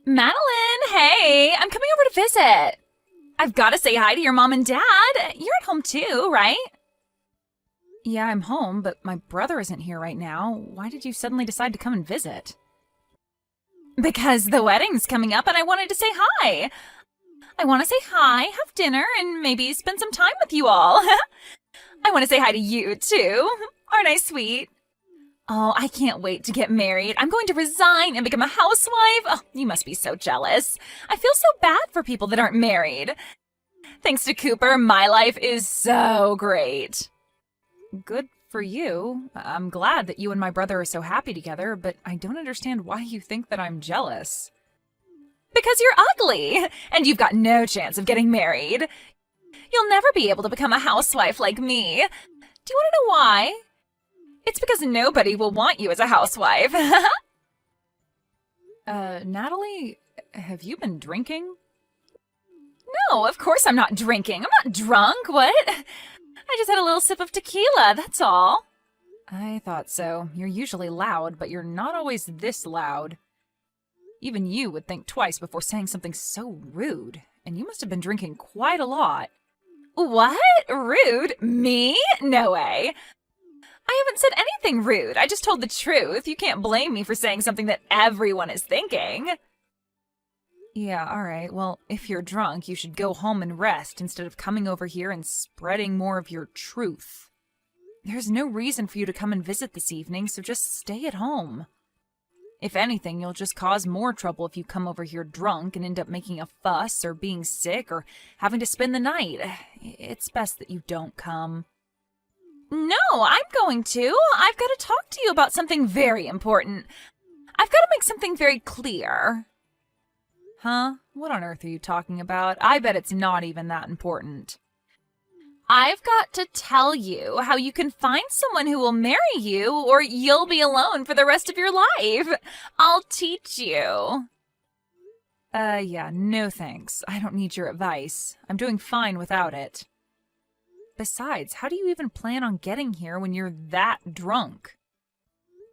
Madeline, hey, I'm coming over to visit. I've got to say hi to your mom and dad. You're at home too, right? Yeah, I'm home, but my brother isn't here right now. Why did you suddenly decide to come and visit? Because the wedding's coming up and I wanted to say hi. I want to say hi, have dinner, and maybe spend some time with you all. I want to say hi to you too. Aren't I sweet? Oh, I can't wait to get married. I'm going to resign and become a housewife. Oh, you must be so jealous. I feel so bad for people that aren't married. Thanks to Cooper, my life is so great. Good for you. I'm glad that you and my brother are so happy together, but I don't understand why you think that I'm jealous. Because you're ugly, and you've got no chance of getting married. You'll never be able to become a housewife like me. Do you want to know why? It's because nobody will want you as a housewife. Natalie, have you been drinking? No, of course I'm not drinking. I'm not drunk, what? I just had a little sip of tequila, that's all. I thought so. You're usually loud, but you're not always this loud. Even you would think twice before saying something so rude, and you must have been drinking quite a lot. What? Rude? Me? No way. I haven't said anything rude. I just told the truth. You can't blame me for saying something that everyone is thinking. Yeah, all right. Well, if you're drunk, you should go home and rest instead of coming over here and spreading more of your truth. There's no reason for you to come and visit this evening, so just stay at home. If anything, you'll just cause more trouble if you come over here drunk and end up making a fuss or being sick or having to spend the night. It's best that you don't come. No, I'm going to. I've got to talk to you about something very important. I've got to make something very clear. Huh? What on earth are you talking about? I bet it's not even that important. I've got to tell you how you can find someone who will marry you, or you'll be alone for the rest of your life. I'll teach you. Yeah, no thanks. I don't need your advice. I'm doing fine without it. Besides, how do you even plan on getting here when you're that drunk?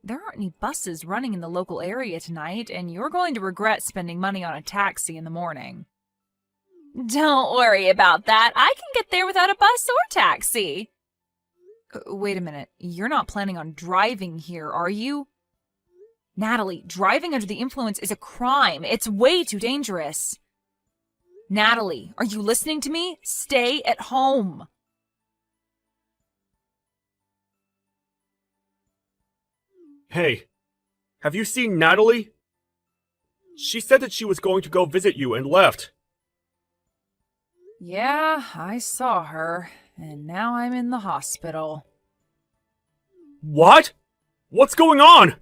There aren't any buses running in the local area tonight, and you're going to regret spending money on a taxi in the morning. Don't worry about that. I can get there without a bus or taxi. Wait a minute. You're not planning on driving here, are you? Natalie, driving under the influence is a crime. It's way too dangerous. Natalie, are you listening to me? Stay at home. Hey, have you seen Natalie? She said that she was going to go visit you and left. Yeah, I saw her, and now I'm in the hospital. What? What's going on?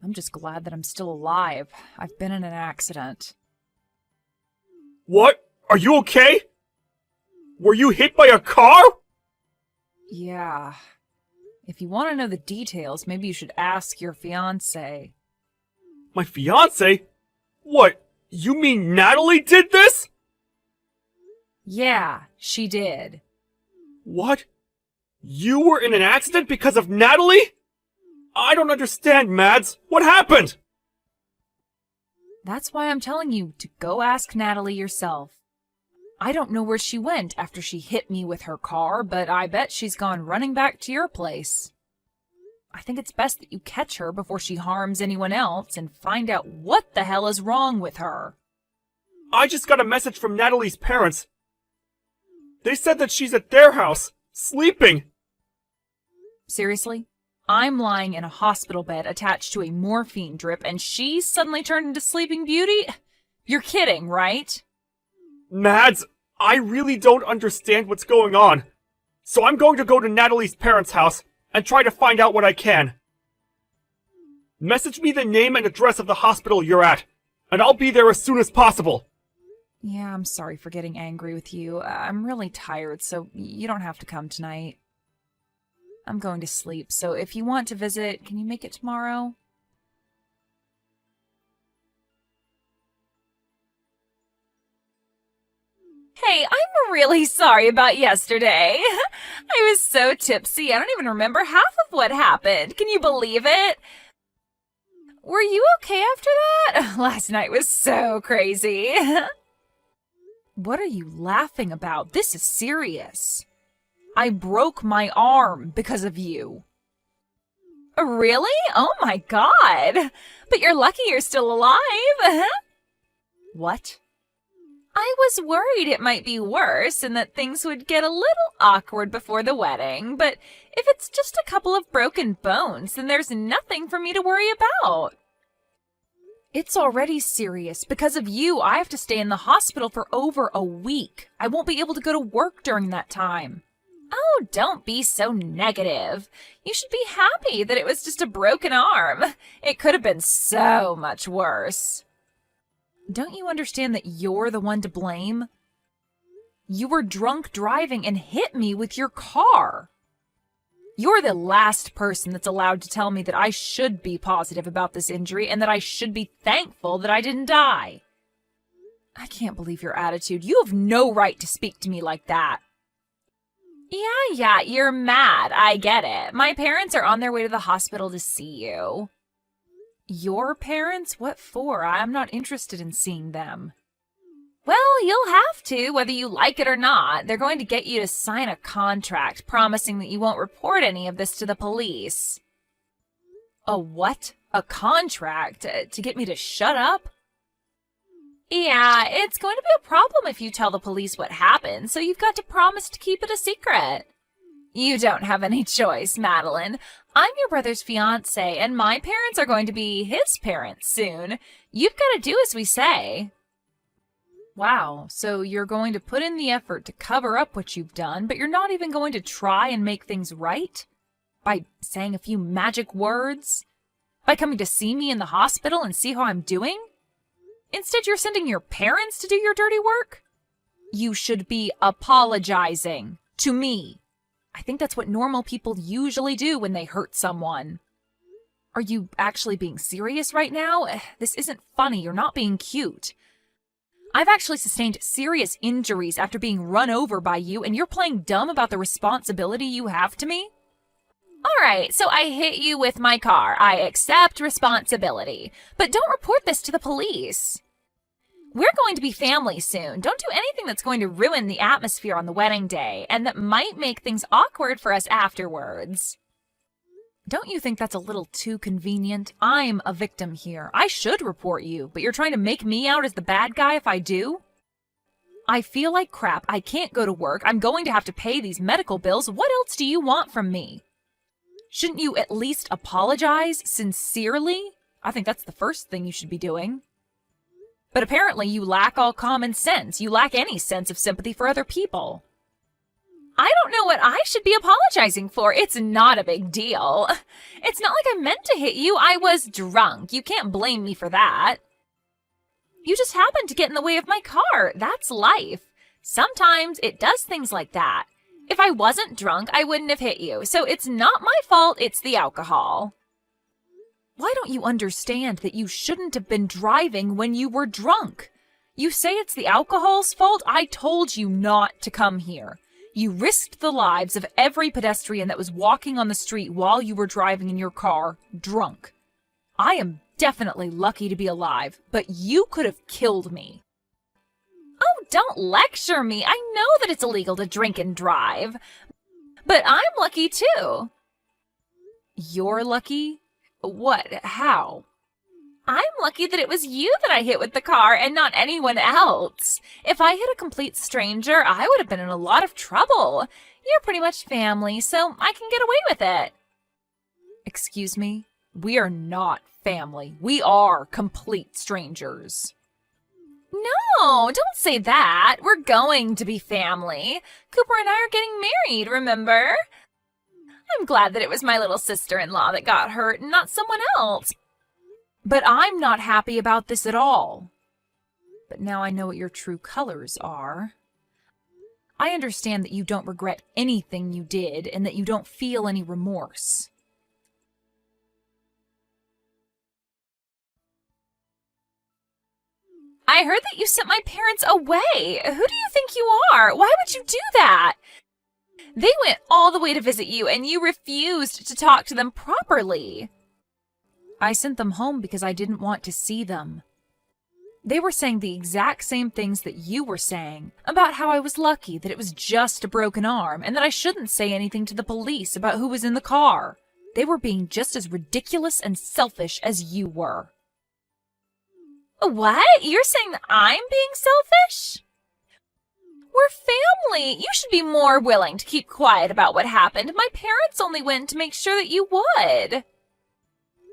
I'm just glad that I'm still alive. I've been in an accident. What? Are you okay? Were you hit by a car? Yeah. If you want to know the details, maybe you should ask your fiancée. My fiancé? What? You mean Natalie did this? Yeah, she did. What? You were in an accident because of Natalie? I don't understand, Mads. What happened? That's why I'm telling you to go ask Natalie yourself. I don't know where she went after she hit me with her car, but I bet she's gone running back to your place. I think it's best that you catch her before she harms anyone else and find out what the hell is wrong with her. I just got a message from Natalie's parents. They said that she's at their house, sleeping. Seriously? I'm lying in a hospital bed attached to a morphine drip and she's suddenly turned into Sleeping Beauty? You're kidding, right? Mads, I really don't understand what's going on. So I'm going to go to Natalie's parents' house and try to find out what I can. Message me the name and address of the hospital you're at, and I'll be there as soon as possible. Yeah, I'm sorry for getting angry with you. I'm really tired, so you don't have to come tonight. I'm going to sleep, so if you want to visit, can you make it tomorrow? Hey, I'm really sorry about yesterday. I was so tipsy, I don't even remember half of what happened. Can you believe it? Were you okay after that? Last night was so crazy. What are you laughing about? This is serious. I broke my arm because of you. Really? Oh my god. But you're lucky you're still alive. What? I was worried it might be worse and that things would get a little awkward before the wedding, but if it's just a couple of broken bones, then there's nothing for me to worry about. It's already serious. Because of you, I have to stay in the hospital for over a week. I won't be able to go to work during that time. Oh, don't be so negative. You should be happy that it was just a broken arm. It could have been so much worse. Don't you understand that you're the one to blame? You were drunk driving and hit me with your car. You're the last person that's allowed to tell me that I should be positive about this injury and that I should be thankful that I didn't die. I can't believe your attitude. You have no right to speak to me like that. Yeah, you're mad. I get it. My parents are on their way to the hospital to see you. Your parents? What for? I'm not interested in seeing them. Well, you'll have to, whether you like it or not. They're going to get you to sign a contract promising that you won't report any of this to the police. A what? A contract? To get me to shut up? Yeah, it's going to be a problem if you tell the police what happened, so you've got to promise to keep it a secret. You don't have any choice, Madeline. I'm your brother's fiancée, and my parents are going to be his parents soon. You've got to do as we say. Wow, so you're going to put in the effort to cover up what you've done, but you're not even going to try and make things right? By saying a few magic words? By coming to see me in the hospital and see how I'm doing? Instead, you're sending your parents to do your dirty work? You should be apologizing to me. I think that's what normal people usually do when they hurt someone. Are you actually being serious right now? This isn't funny. You're not being cute. I've actually sustained serious injuries after being run over by you, and you're playing dumb about the responsibility you have to me? All right, so I hit you with my car. I accept responsibility. But don't report this to the police. We're going to be family soon. Don't do anything that's going to ruin the atmosphere on the wedding day, and that might make things awkward for us afterwards. Don't you think that's a little too convenient? I'm a victim here. I should report you, but you're trying to make me out as the bad guy if I do? I feel like crap. I can't go to work. I'm going to have to pay these medical bills. What else do you want from me? Shouldn't you at least apologize sincerely? I think that's the first thing you should be doing. But apparently you lack all common sense. You lack any sense of sympathy for other people. I don't know what I should be apologizing for. It's not a big deal. It's not like I meant to hit you. I was drunk. You can't blame me for that. You just happened to get in the way of my car. That's life. Sometimes it does things like that. If I wasn't drunk, I wouldn't have hit you. So it's not my fault, it's the alcohol. Why don't you understand that you shouldn't have been driving when you were drunk? You say it's the alcohol's fault? I told you not to come here. You risked the lives of every pedestrian that was walking on the street while you were driving in your car, drunk. I am definitely lucky to be alive, but you could have killed me. Oh, don't lecture me. I know that it's illegal to drink and drive. But I'm lucky too. You're lucky? What? How? I'm lucky that it was you that I hit with the car and not anyone else. If I hit a complete stranger, I would have been in a lot of trouble. You're pretty much family, so I can get away with it. Excuse me? We are not family. We are complete strangers. No, don't say that. We're going to be family. Cooper and I are getting married, remember? I'm glad that it was my little sister-in-law that got hurt and not someone else. But I'm not happy about this at all. But now I know what your true colors are. I understand that you don't regret anything you did and that you don't feel any remorse. I heard that you sent my parents away. Who do you think you are? Why would you do that? They went all the way to visit you and you refused to talk to them properly. I sent them home because I didn't want to see them. They were saying the exact same things that you were saying, about how I was lucky that it was just a broken arm, and that I shouldn't say anything to the police about who was in the car. They were being just as ridiculous and selfish as you were. What? You're saying that I'm being selfish? We're family. You should be more willing to keep quiet about what happened. My parents only went to make sure that you would.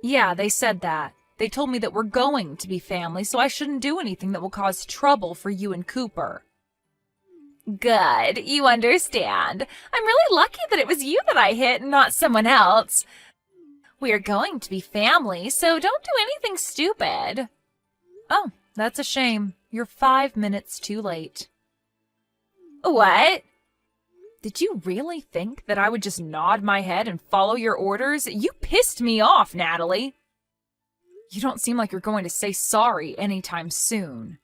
Yeah, they said that. They told me that we're going to be family, so I shouldn't do anything that will cause trouble for you and Cooper. Good. You understand. I'm really lucky that it was you that I hit and not someone else. We're going to be family, so don't do anything stupid. Oh, that's a shame. You're 5 minutes too late. What? Did you really think that I would just nod my head and follow your orders? You pissed me off, Natalie. You don't seem like you're going to say sorry anytime soon.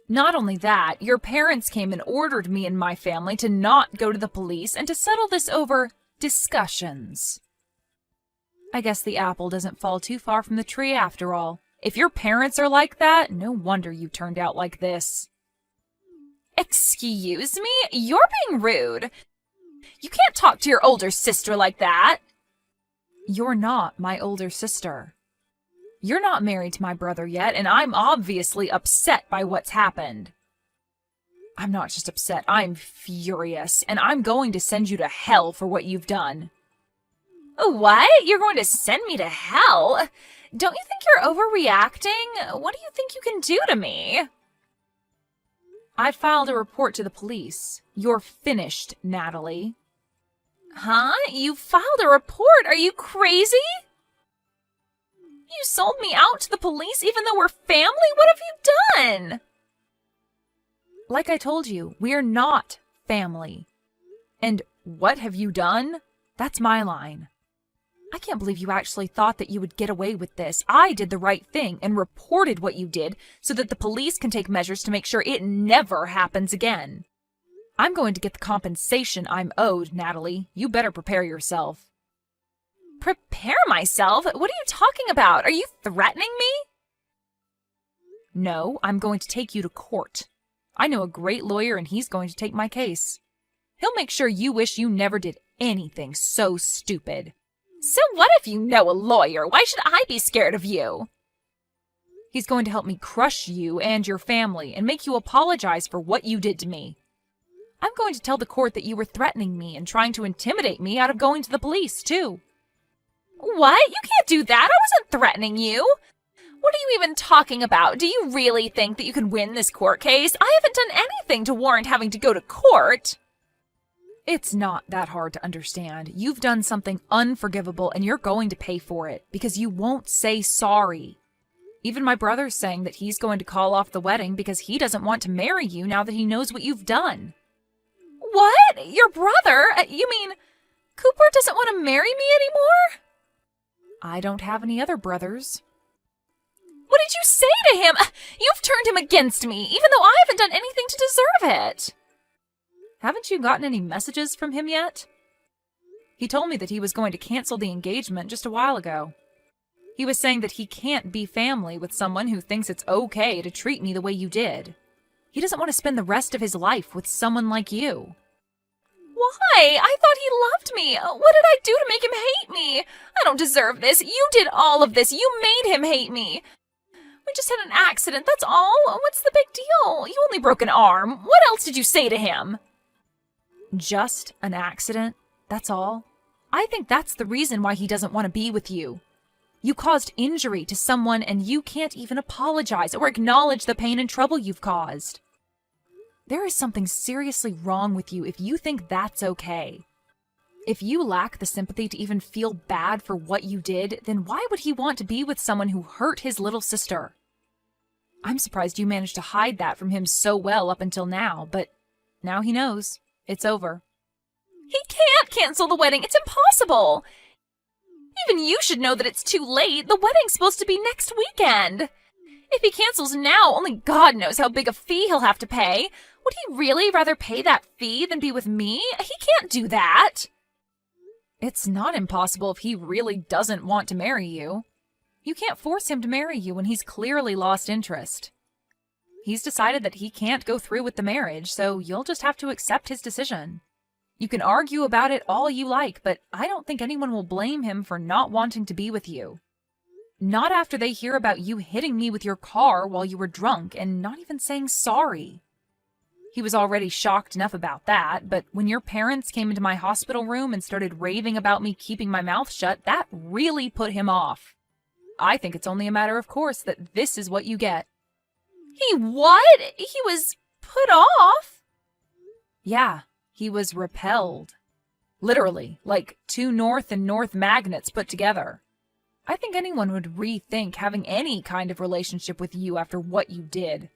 Not only that, your parents came and ordered me and my family to not go to the police and to settle this over discussions. I guess the apple doesn't fall too far from the tree after all. If your parents are like that, no wonder you turned out like this. Excuse me? You're being rude. You can't talk to your older sister like that. You're not my older sister. You're not married to my brother yet, and I'm obviously upset by what's happened. I'm not just upset, I'm furious, and I'm going to send you to hell for what you've done. What? You're going to send me to hell? Don't you think you're overreacting? What do you think you can do to me? I filed a report to the police. You're finished, Natalie. Huh? You filed a report? Are you crazy? You sold me out to the police even though we're family? What have you done? Like I told you, we're not family. And what have you done? That's my line. I can't believe you actually thought that you would get away with this. I did the right thing and reported what you did so that the police can take measures to make sure it never happens again. I'm going to get the compensation I'm owed, Natalie. You better prepare yourself. Prepare myself? What are you talking about? Are you threatening me? No, I'm going to take you to court. I know a great lawyer and he's going to take my case. He'll make sure you wish you never did anything so stupid. So what if you know a lawyer? Why should I be scared of you? He's going to help me crush you and your family and make you apologize for what you did to me. I'm going to tell the court that you were threatening me and trying to intimidate me out of going to the police, too. What? You can't do that. I wasn't threatening you. What are you even talking about? Do you really think that you can win this court case? I haven't done anything to warrant having to go to court. It's not that hard to understand. You've done something unforgivable and you're going to pay for it because you won't say sorry. Even my brother's saying that he's going to call off the wedding because he doesn't want to marry you now that he knows what you've done. What? Your brother? You mean Cooper doesn't want to marry me anymore? I don't have any other brothers. What did you say to him? You've turned him against me, even though I haven't done anything to deserve it. Haven't you gotten any messages from him yet? He told me that he was going to cancel the engagement just a while ago. He was saying that he can't be family with someone who thinks it's okay to treat me the way you did. He doesn't want to spend the rest of his life with someone like you. Why? I thought he loved me. What did I do to make him hate me? I don't deserve this. You did all of this. You made him hate me. We just had an accident, that's all. What's the big deal? You only broke an arm. What else did you say to him? Just an accident? That's all? I think that's the reason why he doesn't want to be with you. You caused injury to someone and you can't even apologize or acknowledge the pain and trouble you've caused. There is something seriously wrong with you if you think that's okay. If you lack the sympathy to even feel bad for what you did, then why would he want to be with someone who hurt his little sister? I'm surprised you managed to hide that from him so well up until now, but now he knows. It's over. He can't cancel the wedding. It's impossible. Even you should know that it's too late. The wedding's supposed to be next weekend. If he cancels now, only God knows how big a fee he'll have to pay. Would he really rather pay that fee than be with me? He can't do that. It's not impossible if he really doesn't want to marry you. You can't force him to marry you when he's clearly lost interest. He's decided that he can't go through with the marriage, so you'll just have to accept his decision. You can argue about it all you like, but I don't think anyone will blame him for not wanting to be with you. Not after they hear about you hitting me with your car while you were drunk and not even saying sorry. He was already shocked enough about that, but when your parents came into my hospital room and started raving about me keeping my mouth shut, that really put him off. I think it's only a matter of course that this is what you get. He what? He was put off? Yeah, he was repelled. Literally, like two north and north magnets put together. I think anyone would rethink having any kind of relationship with you after what you did.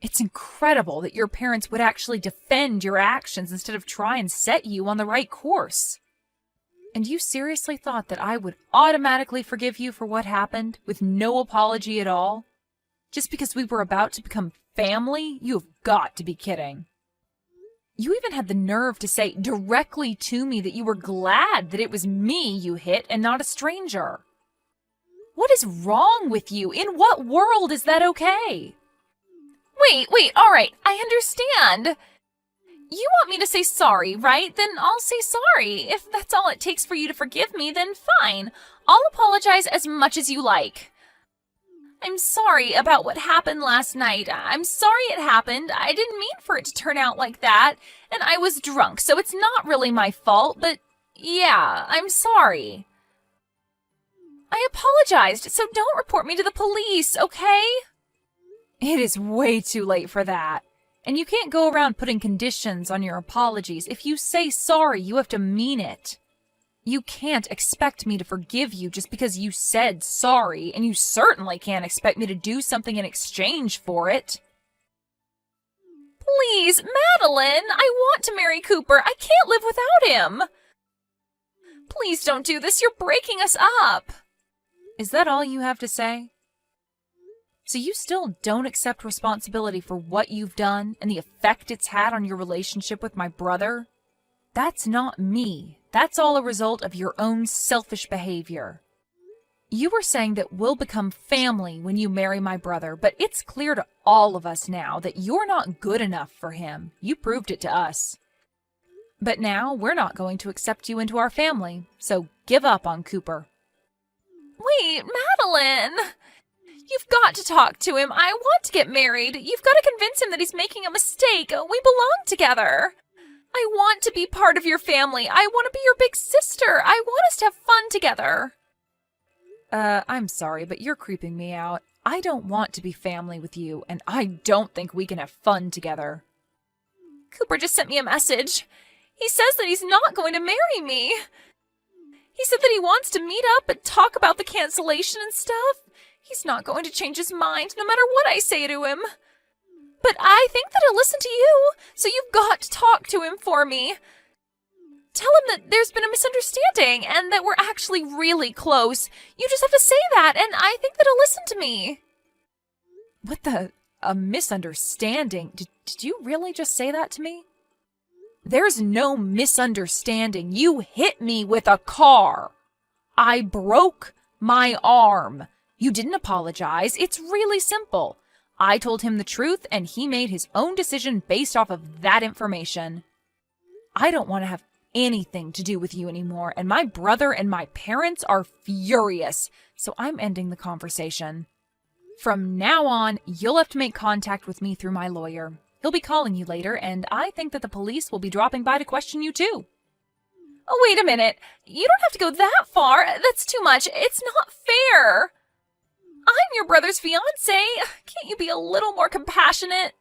It's incredible that your parents would actually defend your actions instead of try and set you on the right course. And you seriously thought that I would automatically forgive you for what happened, with no apology at all? Just because we were about to become family? You've got to be kidding. You even had the nerve to say directly to me that you were glad that it was me you hit and not a stranger. What is wrong with you? In what world is that okay? Wait, all right, I understand. You want me to say sorry, right? Then I'll say sorry. If that's all it takes for you to forgive me, then fine. I'll apologize as much as you like. I'm sorry about what happened last night. I'm sorry it happened. I didn't mean for it to turn out like that. And I was drunk, so it's not really my fault, but yeah, I'm sorry. I apologized, so don't report me to the police, okay? It is way too late for that. And you can't go around putting conditions on your apologies. If you say sorry, you have to mean it. You can't expect me to forgive you just because you said sorry, and you certainly can't expect me to do something in exchange for it. Please, Madeline, I want to marry Cooper. I can't live without him. Please don't do this. You're breaking us up. Is that all you have to say? So you still don't accept responsibility for what you've done and the effect it's had on your relationship with my brother? That's not me. That's all a result of your own selfish behavior. You were saying that we'll become family when you marry my brother, but it's clear to all of us now that you're not good enough for him. You proved it to us. But now we're not going to accept you into our family, so give up on Cooper. Wait, Madeline! You've got to talk to him. I want to get married. You've got to convince him that he's making a mistake. We belong together. I want to be part of your family. I want to be your big sister. I want us to have fun together. I'm sorry, but you're creeping me out. I don't want to be family with you, and I don't think we can have fun together. Cooper just sent me a message. He says that he's not going to marry me. He said that he wants to meet up and talk about the cancellation and stuff. He's not going to change his mind no matter what I say to him. But I think that he'll listen to you, so you've got to talk to him for me. Tell him that there's been a misunderstanding and that we're actually really close. You just have to say that, and I think that he'll listen to me. What a misunderstanding? Did you really just say that to me? There's no misunderstanding. You hit me with a car. I broke my arm. You didn't apologize. It's really simple. I told him the truth, and he made his own decision based off of that information. I don't want to have anything to do with you anymore, and my brother and my parents are furious, so I'm ending the conversation. From now on, you'll have to make contact with me through my lawyer. He'll be calling you later, and I think that the police will be dropping by to question you too. Oh, wait a minute. You don't have to go that far. That's too much. It's not fair. I'm your brother's fiancée. Can't you be a little more compassionate?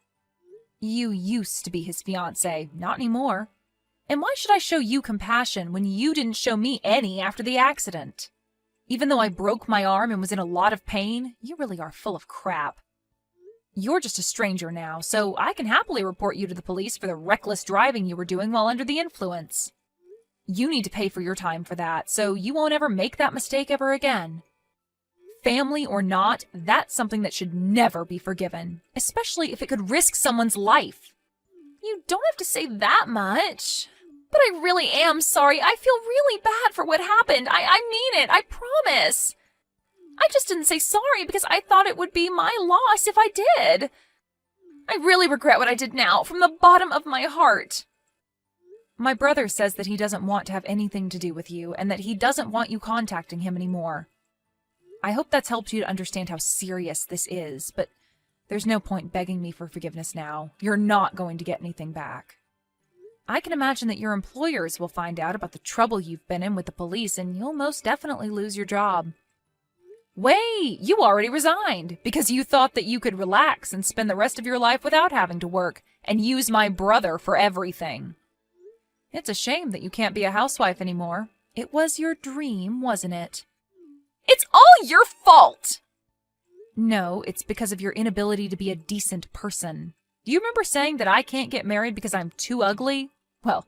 You used to be his fiancée, not anymore. And why should I show you compassion when you didn't show me any after the accident? Even though I broke my arm and was in a lot of pain, you really are full of crap. You're just a stranger now, so I can happily report you to the police for the reckless driving you were doing while under the influence. You need to pay for your time for that, so you won't ever make that mistake ever again. Family or not, that's something that should never be forgiven, especially if it could risk someone's life. You don't have to say that much. But I really am sorry. I feel really bad for what happened. I mean it. I promise. I just didn't say sorry because I thought it would be my loss if I did. I really regret what I did now, from the bottom of my heart. My brother says that he doesn't want to have anything to do with you and that he doesn't want you contacting him anymore. I hope that's helped you to understand how serious this is, but there's no point begging me for forgiveness now. You're not going to get anything back. I can imagine that your employers will find out about the trouble you've been in with the police, and you'll most definitely lose your job. Wait, you already resigned because you thought that you could relax and spend the rest of your life without having to work and use my brother for everything. It's a shame that you can't be a housewife anymore. It was your dream, wasn't it? It's all your fault! No, it's because of your inability to be a decent person. Do you remember saying that I can't get married because I'm too ugly? Well,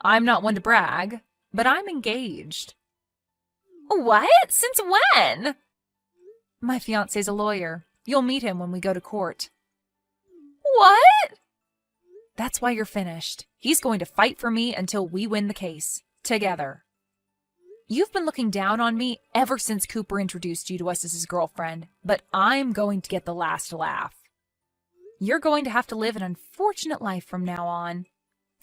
I'm not one to brag, but I'm engaged. What? Since when? My fiancé's a lawyer. You'll meet him when we go to court. What? That's why you're finished. He's going to fight for me until we win the case. Together. You've been looking down on me ever since Cooper introduced you to us as his girlfriend, but I'm going to get the last laugh. You're going to have to live an unfortunate life from now on.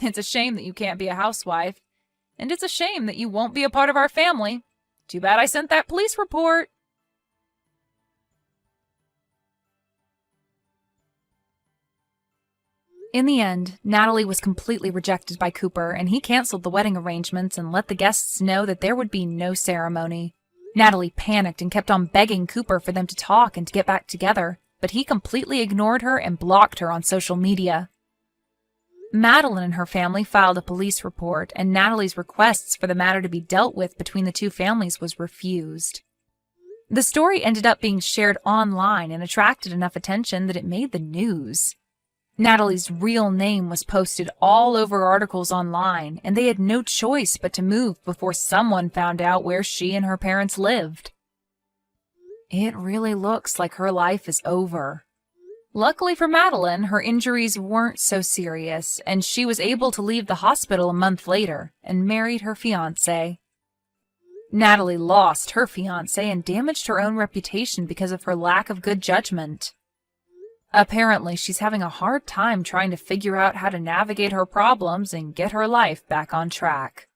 It's a shame that you can't be a housewife, and it's a shame that you won't be a part of our family. Too bad I sent that police report. In the end, Natalie was completely rejected by Cooper, and he canceled the wedding arrangements and let the guests know that there would be no ceremony. Natalie panicked and kept on begging Cooper for them to talk and to get back together, but he completely ignored her and blocked her on social media. Madeline and her family filed a police report, and Natalie's requests for the matter to be dealt with between the two families was refused. The story ended up being shared online and attracted enough attention that it made the news. Natalie's real name was posted all over articles online, and they had no choice but to move before someone found out where she and her parents lived. It really looks like her life is over. Luckily for Madeline, her injuries weren't so serious, and she was able to leave the hospital a month later and married her fiancé. Natalie lost her fiancé and damaged her own reputation because of her lack of good judgment. Apparently, she's having a hard time trying to figure out how to navigate her problems and get her life back on track.